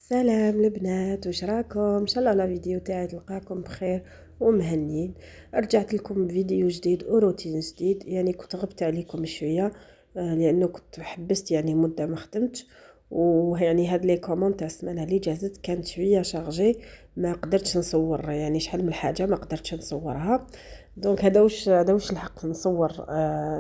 سلام البنات، واش راكم؟ ان شاء الله لا فيديو تاعي تلقاكم بخير ومهنيين. رجعت لكم بفيديو جديد وروتين جديد. يعني كنت غبت عليكم شويه، لانه كنت حبست يعني مده ما خدمتش. ويعني هاد لي كومون تاع السمانه اللي جازت كانت شويه شارجي، ما قدرتش نصور يعني شحال من حاجه ما قدرتش نصورها. دونك هذا واش لحقت نصور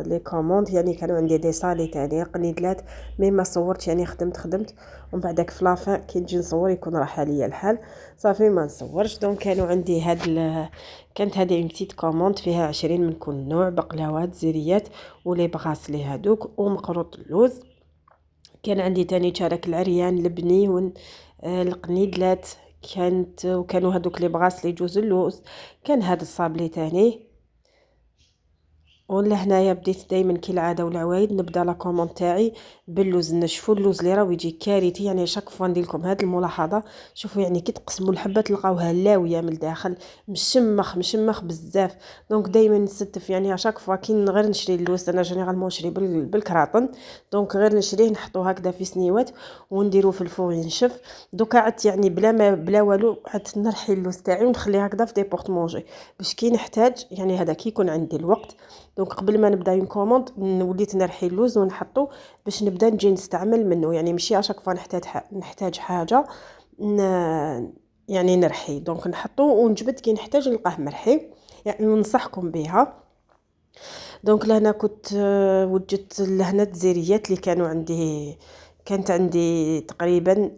لي كوموند. يعني كانوا عندي دي صالي تاعي قنيدلات، مي ما صورت يعني خدمت ومن بعدك في لافان كي نجي نصور يكون راح عليا الحال، صافي ما نصورش. دونك كانوا عندي كانت هذه اون بتيت كوموند فيها 20 من كل نوع، بقلاوات، زريات، ولي بغاسلي هذوك، ومقروط اللوز. كان عندي تاني شارك العريان، البني القنيدلات وكانوا هذوك لي بغاسلي، جوز اللوز. كان هذا الصابلي تاني. ولا هنايا بديت دائما كالعاده والعوايد نبدا لا كوموند تاعي باللوز. نشفوا اللوز اللي راه يجي كارثي، يعني شاك فوا ندير لكم هذه الملاحظه. شوفوا يعني كي تقسموا الحبه تلقاوها لاويه من الداخل، مشمخ بزاف. دونك دائما نستف يعني شاك فوا كي غير نشري اللوز، انا جينيرالمون نشري بالكراطن. دونك غير نشريه نحطوه هكذا في سنيوات ونديروه في الفور ينشف. دوكا عدت يعني بلا والو عدت نرحي اللوز تاعي ونخليه هكذا في دي بورت مونجي باش كي نحتاج، يعني هذا كي يكون عندي الوقت. دونك قبل ما نبدا اون كوموند وليت نرحي اللوز ونحطو باش نبدا نجي نستعمل منه، يعني ماشي اشاك فوا نحتاج حاجه ن... يعني نرحي. دونك نحطو ونجبد كي نحتاج نلقاه مرحي، يعني ننصحكم بها. دونك لهنا كنت وجدت لهنا التزيريات اللي كانوا عندي. كانت عندي تقريبا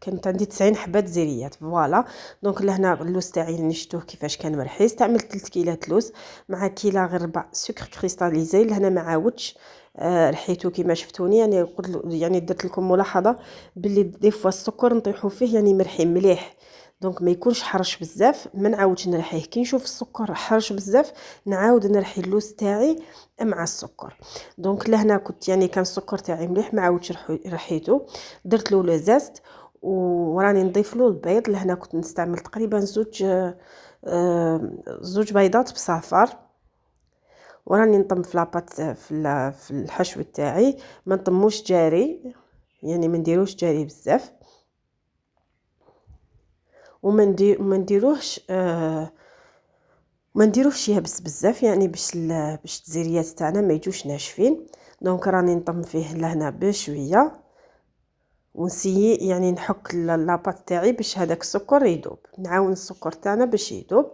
كانت عندي 90 حبه زيريات، فوالا. دونك لهنا اللوز تاعي نشتوه كيفاش كان مرحي. استعملت 3 كيلات لوز مع كيلا غير ربع سكر كريستاليزي. لهنا ما عاودتش رحيته كيما شفتوني. يعني قلت يعني درت لكم ملاحظه باللي دي فوا السكر نطيحو فيه يعني مرحي مليح. دونك ما يكونش حرش بزاف، ما نعاودش نرحيه. كي نشوف السكر حرش بزاف نعاود نرحي اللوز تاعي مع السكر. دونك لهنا كنت يعني كان السكر تاعي مليح، ما عاودش رحيته. درت له لزاست وراني نضيف له البيض. لهنا كنت نستعمل تقريبا زوج بيضات بصفار. وراني نطم في لاباط في الحشو تاعي، ما نطموش جاري، يعني ما نديروش جاري بزاف، وما نديروهش ما نديروهش يابس بزاف، يعني باش التزيريات تاعنا ما يجوش ناشفين. دونك راني نطم فيه لهنا بشويه ونسيي يعني نحك لاباط تاعي باش هذاك السكر يذوب، نعاون السكر تاعنا باش يذوب.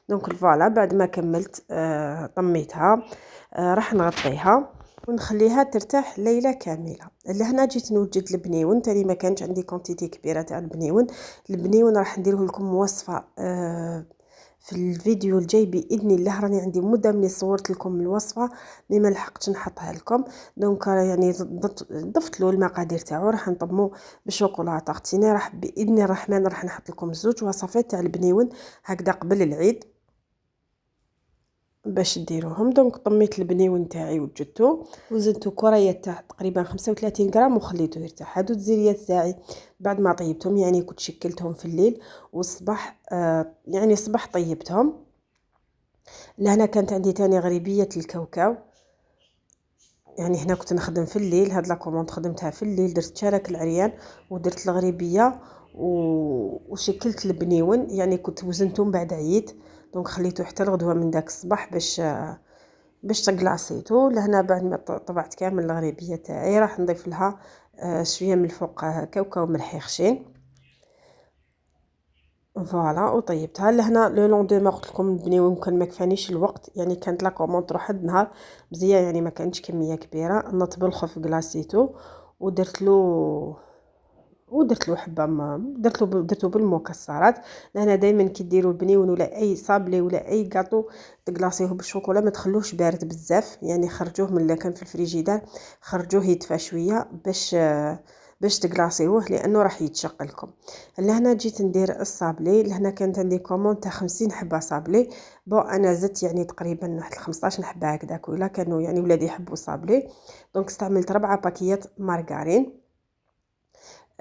دونك فوالا بعد ما كملت طميتها، راح نغطيها ونخليها ترتاح ليله كامله. لهنا جيت نوجد البنيون تاني، ما كانش عندي كونتيتي كبيره تاع البنيون راح نديره لكم وصفه في الفيديو الجاي باذن الله. راني عندي مده ملي صورت لكم الوصفه مي ما لحقتش نحطها لكم. دونك يعني ضفت له المقادير تاعو، راح نطمو بالشوكولاته اختيني. راح باذن الرحمن راح نحط لكم زوج وصفات تاع البنيون هكذا قبل العيد باش ديروهم. دونك طميت البنيون تاعي وجدته، وزنته كريات تاع تقريبا 35 غرام وخليته يرتاح. هادو الزريات تاعي بعد ما طيبتهم، يعني كنت شكلتهم في الليل والصباح يعني الصباح طيبتهم. لهنا كانت عندي تاني غريبيه الكاوكاو. يعني هنا كنت نخدم في الليل، هاد لا كوموند خدمتها في الليل، درت شارك العريان ودرت الغريبيه وشكلت البنيون. يعني كنت وزنتهم بعد عيد، دونك خليته حتى الغدوه من داك الصباح باش تقلاصيتو. لهنا بعد ما طبعت كامل الغريبيه تاعي راح نضيف لها شويه من الفوق كاوكاو ملحي خشين، فوالا. وطيبتها لهنا لو لوندوما. قلت لكم البنيوي كان ما كفانيش الوقت، يعني كانت لا كوموند تروح هاد النهار مزيان، يعني ما كانتش كميه كبيره. نط بالخف كلاصيتو ودرت له حبه ما درته بالمكسرات. لهنا دائما كي ديروا البنيون ولا اي صابلي ولا اي كاطو تكلاصيوه بالشوكولا ما تخلوش بارد بزاف، يعني خرجوه من اللي كان في الفريجيدار، خرجوه يدفى شويه باش تكلاصيوه لانه راح يتشق لكم. لهنا جيت ندير الصابلي. لهنا كانت عندي كوموند تاع 50 حبه صابلي. انا زدت يعني تقريبا واحد 15 حبه هكذاك، ولا كانوا يعني ولادي يحبوا صابلي. دونك استعملت 4 باكيات مارغرين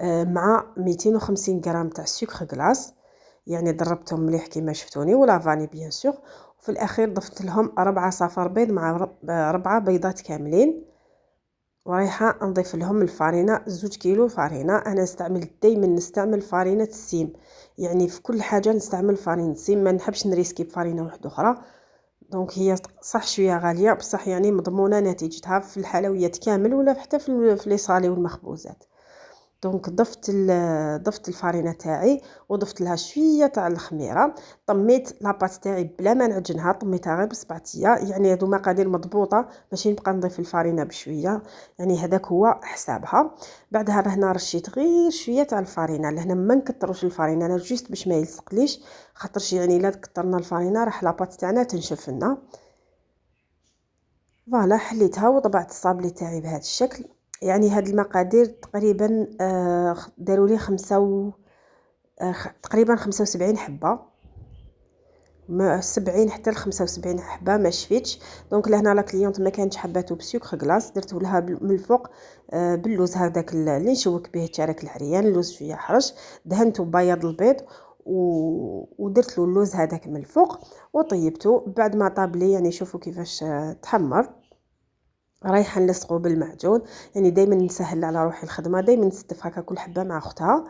مع 250 غرام تاع سكر غلاس، يعني ضربتهم مليح كيما شفتوني، ولا فاني بيان سور. وفي الاخير ضفت لهم 4 صفار بيض مع 4 بيضات كاملين. ورايحه نضيف لهم الفرينه 2 كيلو فرينه. انا دائما نستعمل فرينه السيم، يعني في كل حاجه نستعمل فرينه السيم، ما نحبش نريسكي بفرينه واحده اخرى. دونك هي صح شويه غاليه بصح يعني مضمونه نتيجتها في الحلويات كامل ولا حتى في لي صالي والمخبوزات. دونك ضفت الفرينه تاعي وضفت لها شويه تاع الخميره. طميت لاباط تاعي بلا ما نعجنها، طميتها غير ب7 يعني هادو مقادير مضبوطه، ماشي نبقى نضيف الفرينه بشويه، يعني هذاك هو حسابها. بعدها رهنا رشيت غير شويه تاع الفرينه، لهنا ما نكتروش الفرينه، انا جوست باش ما يلصقليش، خاطرش يعني الا كترنا الفرينه راح لاباط تاعنا تنشف لنا. فوالا حليتها وطبعت الصابلي تاعي بهذا الشكل. يعني هاد المقادير تقريبا داروا لي تقريبا 75 حبه، 70 حتى ل 75 حبه ما شفيتش. دونك لهنا لا كليونط ما كانتش حباتو بسكر غلاس، درتو لها من الفوق باللوز هذاك اللي نشوك به التشارك العريان، اللوز شويه حرش، دهنته بياض البيض ودرت له اللوز هذاك من الفوق وطيبته. بعد ما طاب لي يعني شوفوا كيفاش تحمر، رايحه نلصقو بالمعجون. يعني دائما نسهل على روحي الخدمه، دائما نستف هكا كل حبه مع اختها،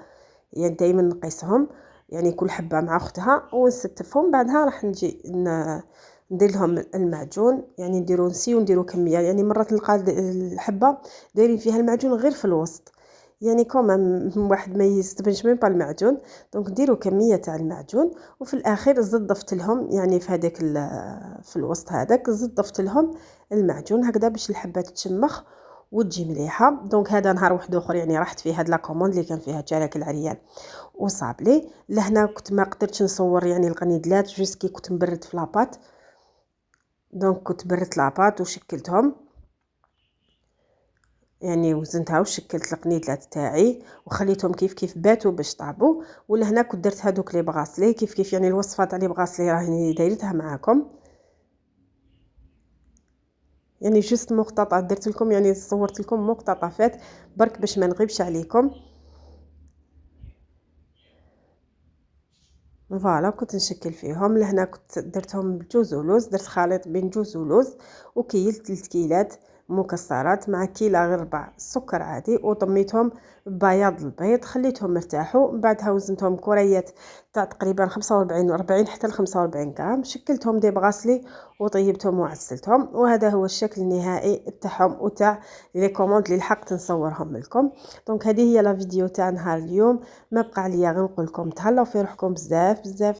يعني دائما نقيسهم، يعني كل حبه مع اختها ونستفهم. بعدها راح نجي ندير لهم المعجون، يعني نسيو نديرو كميه، يعني مرات نلقى الحبه دايرين فيها المعجون غير في الوسط، يعني كوما واحد ما يستبنش ميم با المعجون. دونك ديروا كميه تاع المعجون وفي الاخير زدت ضفت لهم، يعني في هذاك في الوسط هذاك زدت ضفت لهم المعجون هكذا باش الحبه تتشمخ وتجي مليحه. دونك هذا نهار واحد اخر يعني رحت فيه هاد لا كوموند اللي كان فيها جالك العريان وصابلي. لهنا كنت ما قدرتش نصور يعني القنيدلات جوست كي كنت مبرد في لاباط. دونك كنت بردت لاباط وشكلتهم، يعني وزنتها وشكلت القنيدلات تاعي وخليتهم كيف كيف باتوا باش طابوا. ولهنا كنت درت هذوك لي بغاسلي كيف كيف، يعني الوصفه تاع لي بغاسلي راني دايرتها معاكم، يعني جوست مقتطفات درت لكم، يعني صورت لكم مقتطفات برك باش ما نغيبش عليكم. فوالا كنت نشكل فيهم. لهنا كنت درتهم بجوز ولوز، درت خليط بين جوز ولوز وكيلت 3 كيلات مكسرات مع كيله غير ربع سكر عادي، وطميتهم ببياض البيض خليتهم مرتاحوا. من بعدها وزنتهم كريات تاع تقريبا 45 40 حتى ل 45 غرام، شكلتهم دي بغاسلي وطيبتهم وعسلتهم. وهذا هو الشكل النهائي تاعهم وتاع لي كوموند اللي لحقت نصورهم لكم. دونك هذه هي لا فيديو تاع نهار اليوم. ما بقى عليا غير نقول لكم تهلاو في روحكم بزاف بزاف.